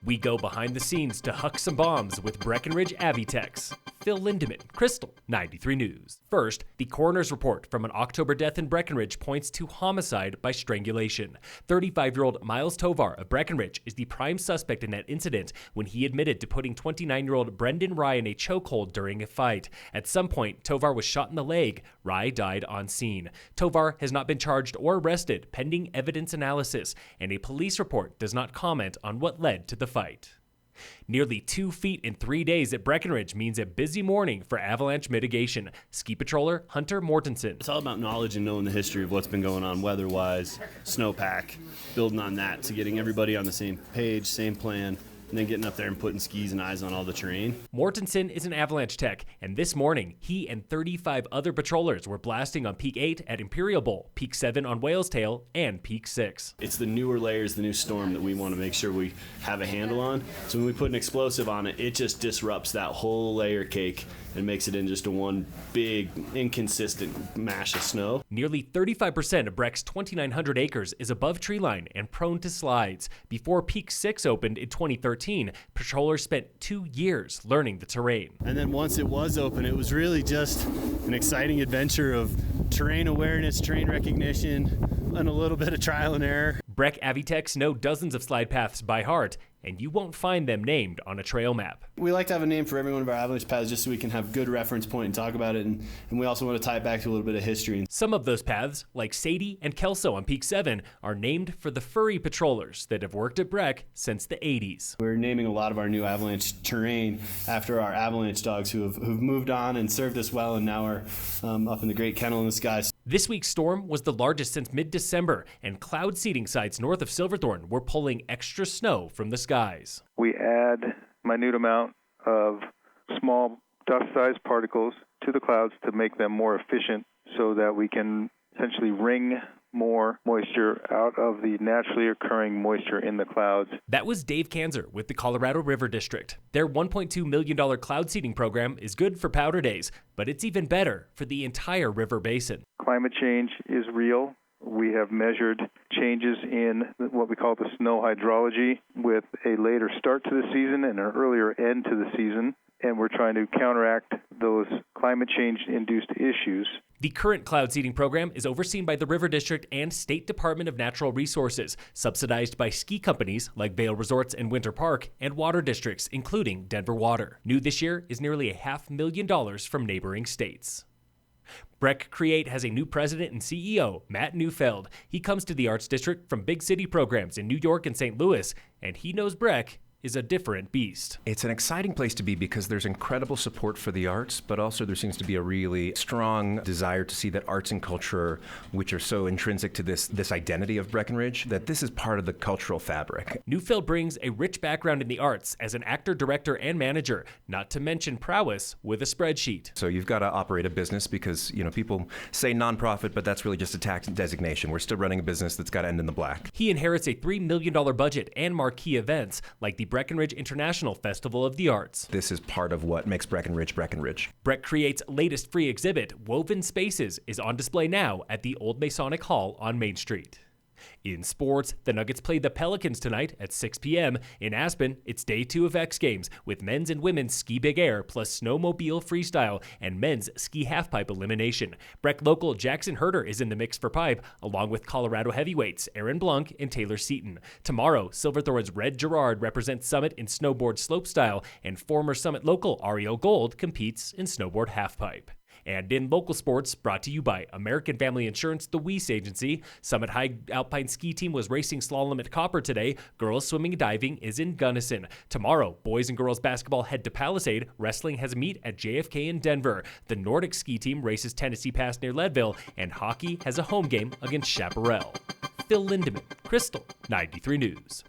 We go behind the scenes to huck some bombs with Breckenridge Avitex. Phil Lindemann, Krystal, 93 News. First, the coroner's report from an October death in Breckenridge points to homicide by strangulation. 35-year-old Miles Tovar of Breckenridge is the prime suspect in that incident when he admitted to putting 29-year-old Brendan Rye in a chokehold during a fight. At some point, Tovar was shot in the leg. Rye died on scene. Tovar has not been charged or arrested, pending evidence analysis, and a police report does not comment on what led to the fight. Nearly 2 feet in 3 days at Breckenridge means a busy morning for avalanche mitigation. Ski patroller Hunter Mortensen. It's all about knowledge and knowing the history of what's been going on weather-wise, snowpack, building on that, so getting everybody on the same page, same plan, and then getting up there and putting skis and eyes on all the terrain. Mortensen is an avalanche tech, and this morning, he and 35 other patrollers were blasting on Peak 8 at Imperial Bowl, Peak 7 on Whale's Tail, and Peak 6. It's the newer layers, the new storm that we want to make sure we have a handle on. So when we put an explosive on it, it just disrupts that whole layer cake and makes it in just a one big, inconsistent mash of snow. Nearly 35% of Breck's 2,900 acres is above tree line and prone to slides. Before Peak 6 opened in 2013, patrollers spent 2 years learning the terrain. And then once it was open, it was really just an exciting adventure of terrain awareness, terrain recognition, and a little bit of trial and error. Breck Avitex know dozens of slide paths by heart, and you won't find them named on a trail map. We like to have a name for every one of our avalanche paths just so we can have good reference point and talk about it, and we also want to tie it back to a little bit of history. Some of those paths, like Sadie and Kelso on Peak 7, are named for the furry patrollers that have worked at Breck since the 80s. We're naming a lot of our new avalanche terrain after our avalanche dogs who've moved on and served us well and now are up in the great kennel in the skies. This week's storm was the largest since mid-December, and cloud seeding sites north of Silverthorne were pulling extra snow from the skies. We add minute amount of small dust-sized particles to the clouds to make them more efficient so that we can essentially wring more moisture out of the naturally occurring moisture in the clouds. That was Dave Kanzer with the Colorado River District. Their $1.2 million cloud seeding program is good for powder days, but it's even better for the entire river basin. Climate change is real. We have measured changes in what we call the snow hydrology with a later start to the season and an earlier end to the season, and we're trying to counteract those climate change-induced issues. The current cloud seeding program is overseen by the River District and State Department of Natural Resources, subsidized by ski companies like Vail Resorts and Winter Park, and water districts, including Denver Water. New this year is nearly $500,000 from neighboring states. Breck Create has a new president and CEO, Matt Neufeld. He comes to the Arts District from big city programs in New York and St. Louis, and he knows Breck is a different beast. It's an exciting place to be because there's incredible support for the arts, but also there seems to be a really strong desire to see that arts and culture, which are so intrinsic to this identity of Breckenridge, that this is part of the cultural fabric. Neufeld brings a rich background in the arts as an actor, director, and manager, not to mention prowess with a spreadsheet. So you've got to operate a business because, people say nonprofit, but that's really just a tax designation. We're still running a business that's got to end in the black. He inherits a $3 million budget and marquee events like the Breckenridge International Festival of the Arts. This is part of what makes Breckenridge Breckenridge. Breck Create's latest free exhibit, Woven Spaces, is on display now at the Old Masonic Hall on Main Street. In sports, the Nuggets play the Pelicans tonight at 6 p.m. In Aspen, it's day 2 of X Games with men's and women's ski big air plus snowmobile freestyle and men's ski halfpipe elimination. Breck local Jaxin Hoerter is in the mix for pipe, along with Colorado heavyweights Aaron Blunk and Taylor Seaton. Tomorrow, Silverthorne's Red Gerard represents Summit in snowboard slopestyle, and former Summit local Ariel Gold competes in snowboard halfpipe. And in local sports, brought to you by American Family Insurance, the Weiss Agency. Summit High Alpine Ski Team was racing slalom at Copper today. Girls swimming and diving is in Gunnison. Tomorrow, boys and girls basketball head to Palisade. Wrestling has a meet at JFK in Denver. The Nordic Ski Team races Tennessee Pass near Leadville. And hockey has a home game against Chaparral. Phil Lindemann, Krystal, 93 News.